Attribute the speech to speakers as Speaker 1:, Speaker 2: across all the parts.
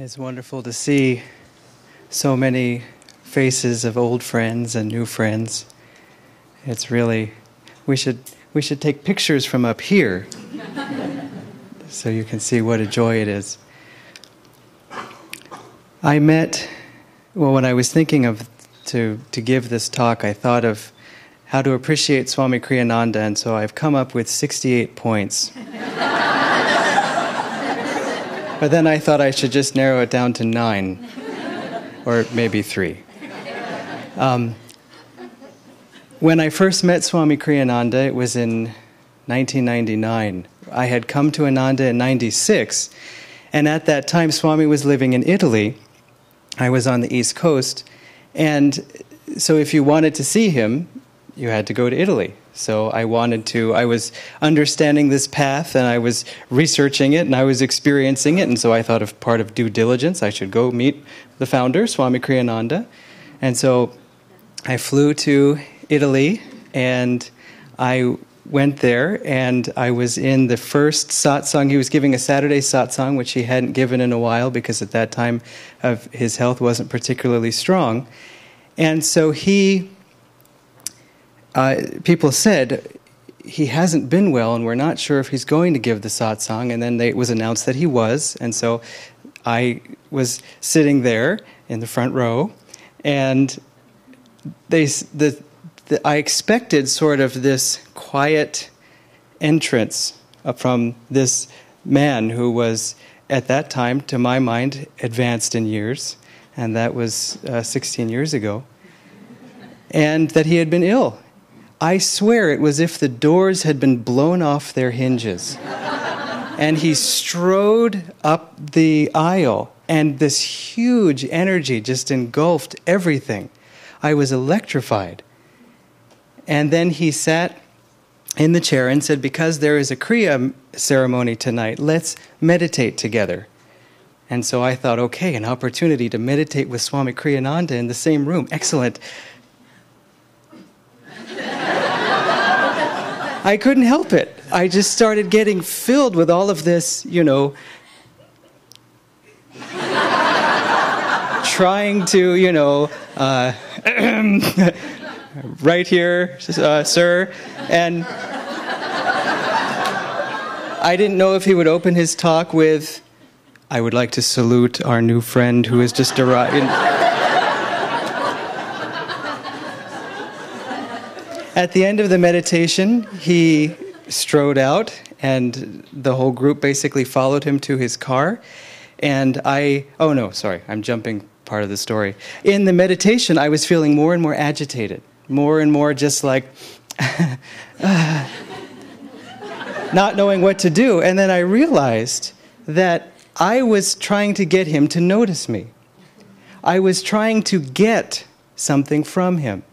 Speaker 1: It's wonderful to see so many faces of old friends and new friends. It's really, we should take pictures from up here so you can see what a joy it is. When I was thinking of to give this talk, I thought of how to appreciate Swami Kriyananda, and so I've come up with 68 points. But then I thought I should just narrow it down to 9, or maybe 3. When I first met Swami Kriyananda, it was in 1999. I had come to Ananda in 96, and at that time Swami was living in Italy. I was on the East Coast, and so if you wanted to see him, you had to go to Italy. So I was understanding this path, and I was researching it, and I was experiencing it, and so I thought of part of due diligence, I should go meet the founder, Swami Kriyananda. And so I flew to Italy, and I went there, and I was in the first satsang. He was giving a Saturday satsang, which he hadn't given in a while, because at that time his health wasn't particularly strong. And so people said, he hasn't been well, and we're not sure if he's going to give the satsang. And then it was announced that he was, and so I was sitting there in the front row, and I expected sort of this quiet entrance from this man who was, at that time, to my mind, advanced in years, and that was 16 years ago, and that he had been ill. I swear it was as if the doors had been blown off their hinges. And he strode up the aisle, and this huge energy just engulfed everything. I was electrified. And then he sat in the chair and said, because there is a Kriya ceremony tonight, let's meditate together. And so I thought, okay, an opportunity to meditate with Swami Kriyananda in the same room. Excellent. I couldn't help it. I just started getting filled with all of this, trying to, right here, sir. And I didn't know if he would open his talk with, I would like to salute our new friend who has just arrived. At the end of the meditation, he strode out, and the whole group basically followed him to his car. And I'm jumping part of the story. In the meditation, I was feeling more and more agitated, more and more just like, not knowing what to do. And then I realized that I was trying to get him to notice me. I was trying to get something from him.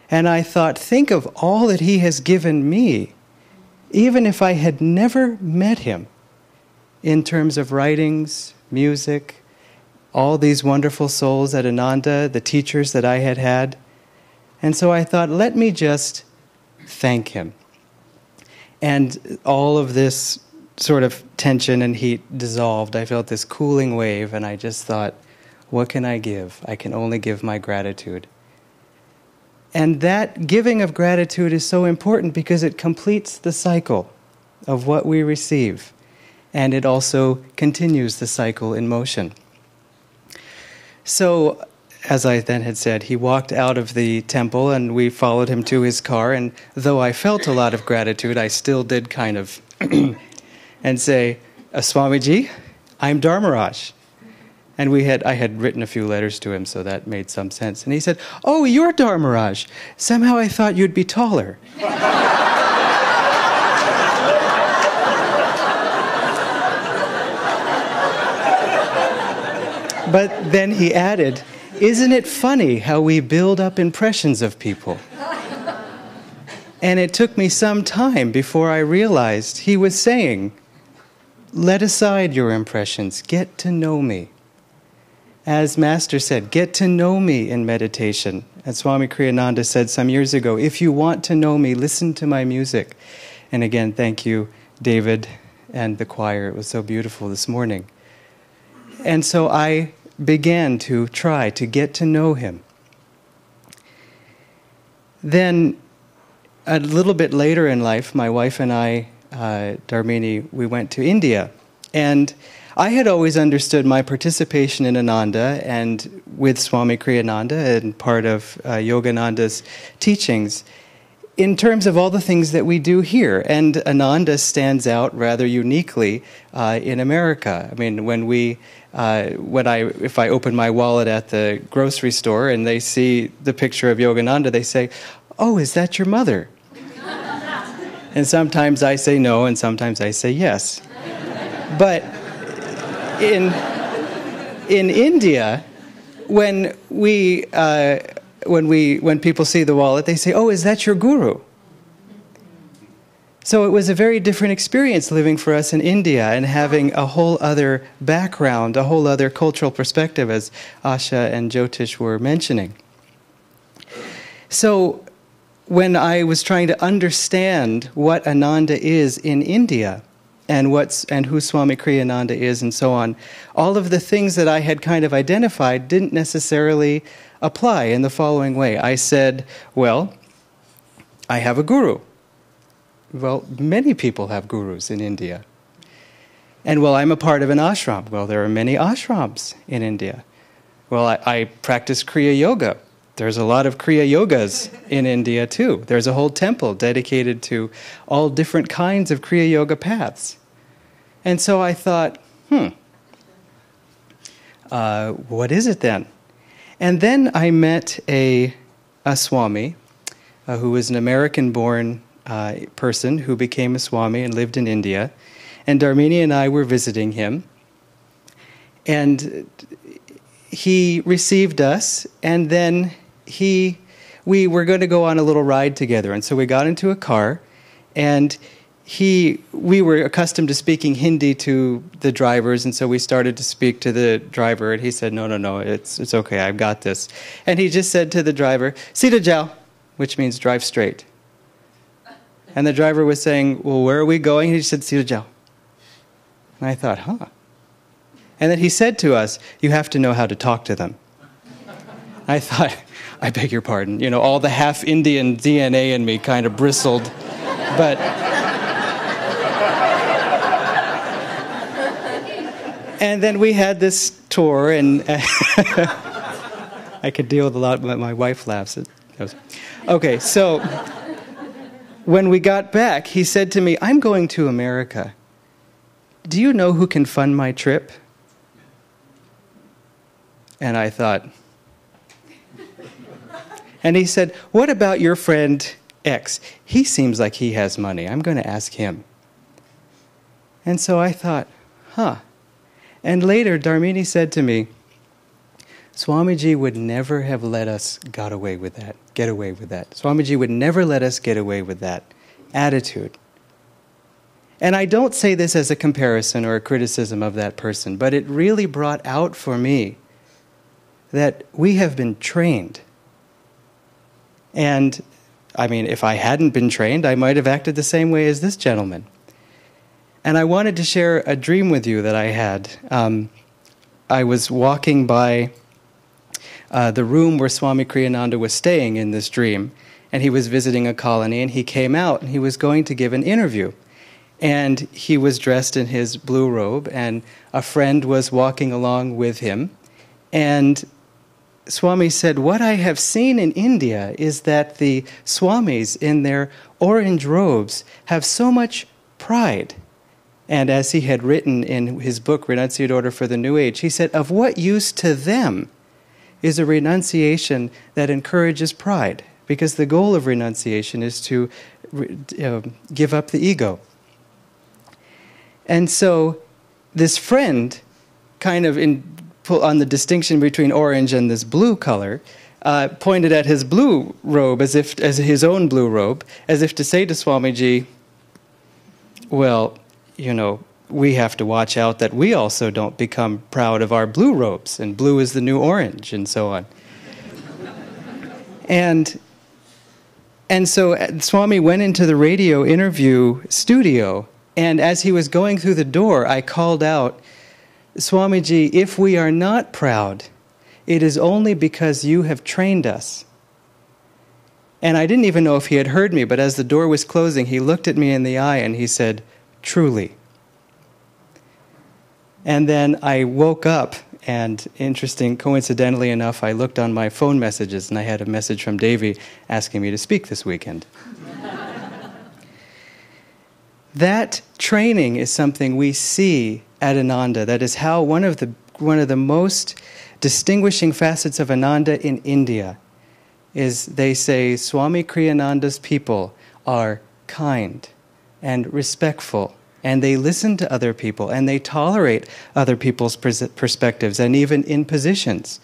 Speaker 1: And I thought, think of all that he has given me, even if I had never met him, in terms of writings, music, all these wonderful souls at Ananda, the teachers that I had had. And so I thought, let me just thank him. And all of this sort of tension and heat dissolved. I felt this cooling wave, and I just thought, what can I give? I can only give my gratitude. And that giving of gratitude is so important because it completes the cycle of what we receive. And it also continues the cycle in motion. So, as I then had said, he walked out of the temple and we followed him to his car. And though I felt a lot of gratitude, I still did kind of and say, Swamiji, I'm Dharmaraj. And I had written a few letters to him, so that made some sense. And he said, oh, you're Dharmaraj. Somehow I thought you'd be taller. But then he added, isn't it funny how we build up impressions of people? And it took me some time before I realized he was saying, let aside your impressions, get to know me. As Master said, get to know me in meditation. As Swami Kriyananda said some years ago, if you want to know me, listen to my music. And again, thank you, David and the choir. It was so beautiful this morning. And so I began to try to get to know him. Then, a little bit later in life, my wife and I, Dharmini, we went to India. And I had always understood my participation in Ananda and with Swami Kriyananda and part of Yogananda's teachings in terms of all the things that we do here. And Ananda stands out rather uniquely in America. I mean, if I open my wallet at the grocery store and they see the picture of Yogananda, they say, "Oh, is that your mother?" And sometimes I say no, and sometimes I say yes. But in India, when people see the wallet, they say, "Oh, is that your guru?" So it was a very different experience living for us in India and having a whole other background, a whole other cultural perspective, as Asha and Jyotish were mentioning. So when I was trying to understand what Ananda is in India, and who Swami Kriyananda is and so on, all of the things that I had kind of identified didn't necessarily apply in the following way. I said, well, I have a guru. Well, many people have gurus in India. And well, I'm a part of an ashram. Well, there are many ashrams in India. Well, I practice Kriya Yoga. There's a lot of Kriya Yogas in India too. There's a whole temple dedicated to all different kinds of Kriya Yoga paths. And so I thought, what is it then? And then I met a Swami who was an American-born person who became a Swami and lived in India. And Dharmini and I were visiting him. And he received us, and then we were going to go on a little ride together. And so we got into a car, and we were accustomed to speaking Hindi to the drivers, and so we started to speak to the driver, and he said, no, it's okay, I've got this. And he just said to the driver, "Sida jao," which means drive straight. And the driver was saying, "Well, where are we going?" He said, "Sida jao." And I thought, And then he said to us, "You have to know how to talk to them." I thought, I beg your pardon. You know, all the half-Indian DNA in me kind of bristled. But and then we had this tour, and I could deal with a lot, but my wife laughs. Okay, so when we got back, he said to me, "I'm going to America. Do you know who can fund my trip?" And I thought, and he said, "What about your friend X? He seems like he has money. I'm going to ask him." And so I thought, And later, Dharmini said to me, "Swamiji would never have let us get away with that. Swamiji would never let us get away with that attitude." And I don't say this as a comparison or a criticism of that person, but it really brought out for me that we have been trained. And, I mean, if I hadn't been trained, I might have acted the same way as this gentleman. And I wanted to share a dream with you that I had. I was walking by the room where Swami Kriyananda was staying in this dream, and he was visiting a colony, and he came out, and he was going to give an interview. And he was dressed in his blue robe, and a friend was walking along with him. And Swami said, "What I have seen in India is that the Swamis in their orange robes have so much pride." And as he had written in his book, Renunciate Order for the New Age, he said, "Of what use to them is a renunciation that encourages pride? Because the goal of renunciation is to give up the ego." And so this friend, kind of on the distinction between orange and this blue color, pointed at his blue robe as his own blue robe, as if to say to Swamiji, "Well, you know, we have to watch out that we also don't become proud of our blue robes, and blue is the new orange," and so on. And so Swami went into the radio interview studio, and as he was going through the door, I called out, Swamiji, if we are not proud, it is only because you have trained us. And I didn't even know if he had heard me, but as the door was closing, he looked at me in the eye and he said, "Truly." And then I woke up, and coincidentally enough, I looked on my phone messages, and I had a message from Devi asking me to speak this weekend. That training is something we see at Ananda. That is how one of the most distinguishing facets of Ananda in India is, they say, Swami Kriyananda's people are kind and respectful, and they listen to other people, and they tolerate other people's perspectives and even impositions.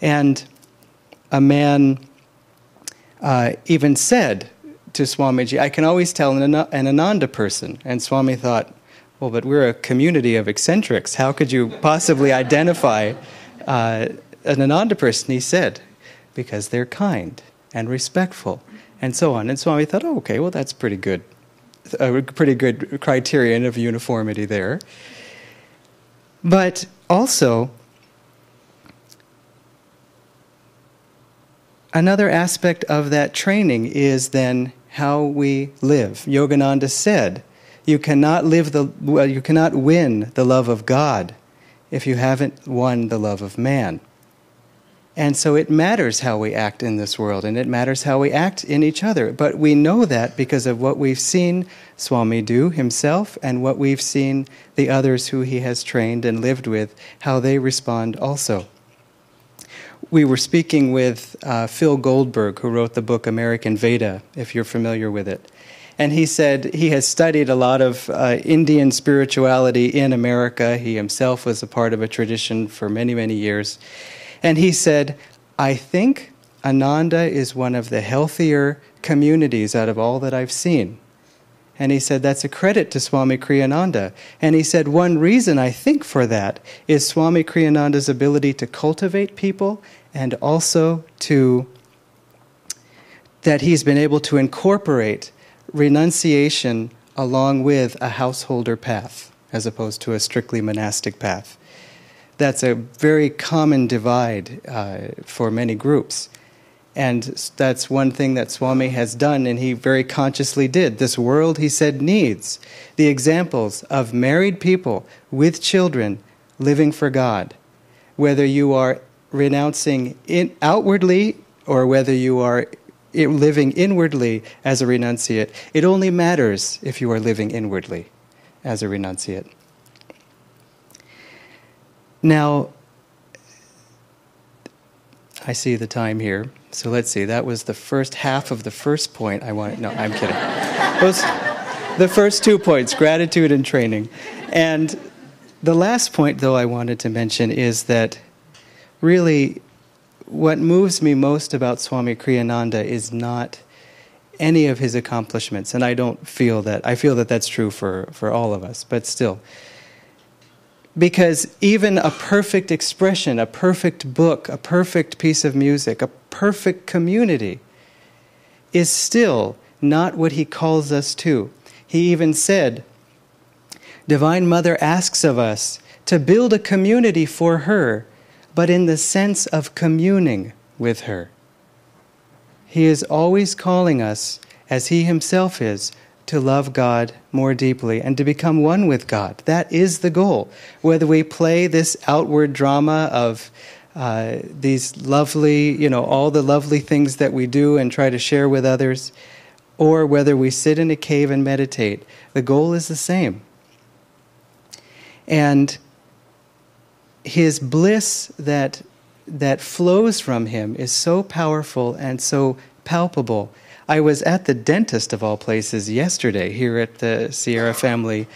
Speaker 1: And a man even said to Swamiji, "I can always tell an Ananda person." And Swami thought, well, but we're a community of eccentrics. How could you possibly identify an Ananda person? He said, because they're kind and respectful and so on. And Swami thought, oh, okay, well, that's pretty good. A pretty good criterion of uniformity there. But also, another aspect of that training is then how we live. Yogananda said, you cannot win the love of God if you haven't won the love of man. And so it matters how we act in this world, and it matters how we act in each other. But we know that because of what we've seen Swami do himself, and what we've seen the others who he has trained and lived with, how they respond also. We were speaking with Phil Goldberg, who wrote the book American Veda, if you're familiar with it. And he said he has studied a lot of Indian spirituality in America. He himself was a part of a tradition for many, many years. And he said, I think Ananda is one of the healthier communities out of all that I've seen. And he said, that's a credit to Swami Kriyananda. And he said, one reason I think for that is Swami Kriyananda's ability to cultivate people, and also that he's been able to incorporate renunciation along with a householder path, as opposed to a strictly monastic path. That's a very common divide for many groups. And that's one thing that Swami has done, and he very consciously did. This world, he said, needs the examples of married people with children living for God. Whether you are renouncing outwardly or whether you are living inwardly as a renunciate, it only matters if you are living inwardly as a renunciate. Now, I see the time here, so let's see. That was the first half of the first point I wanted. No, I'm kidding. The first 2 points, gratitude and training. And the last point, though, I wanted to mention is that really what moves me most about Swami Kriyananda is not any of his accomplishments, and I feel that that's true for all of us, but still. Because even a perfect expression, a perfect book, a perfect piece of music, a perfect community is still not what he calls us to. He even said, Divine Mother asks of us to build a community for her, but in the sense of communing with her. He is always calling us, as he himself is, to love God more deeply and to become one with God. That is the goal. Whether we play this outward drama of these lovely, all the lovely things that we do and try to share with others, or whether we sit in a cave and meditate, the goal is the same. And his bliss that flows from him is so powerful and so palpable. I was at the dentist, of all places, yesterday here at the Sierra Family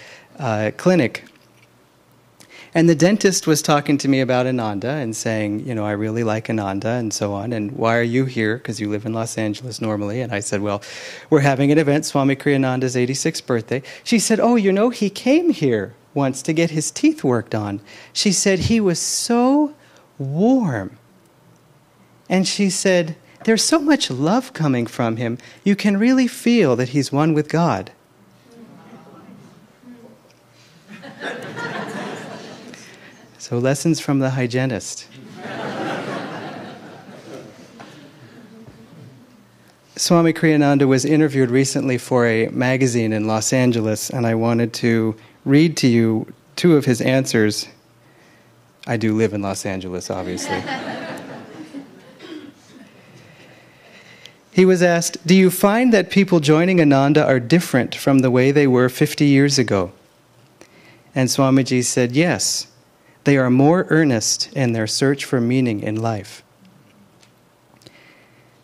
Speaker 1: Clinic. And the dentist was talking to me about Ananda and saying, I really like Ananda and so on. And why are you here? Because you live in Los Angeles normally. And I said, well, we're having an event, Swami Kriyananda's 86th birthday. She said, oh, he came here once to get his teeth worked on. She said he was so warm. And she said, there's so much love coming from him, you can really feel that he's one with God. So lessons from the hygienist. Swami Kriyananda was interviewed recently for a magazine in Los Angeles, and I wanted to read to you two of his answers. I do live in Los Angeles, obviously. He was asked, "Do you find that people joining Ananda are different from the way they were 50 years ago?" And Swamiji said, "Yes, they are more earnest in their search for meaning in life."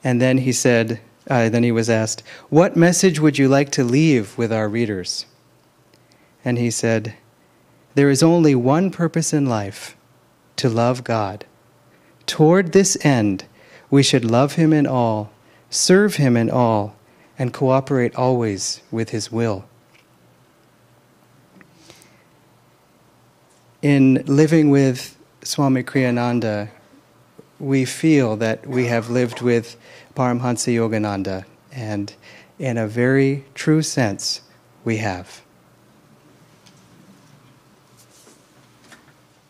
Speaker 1: And then he said, then he was asked, "What message would you like to leave with our readers?" And he said, "There is only one purpose in life, to love God. Toward this end, we should love Him in all, serve Him in all, and cooperate always with His will." In living with Swami Kriyananda, we feel that we have lived with Paramhansa Yogananda, and in a very true sense, we have.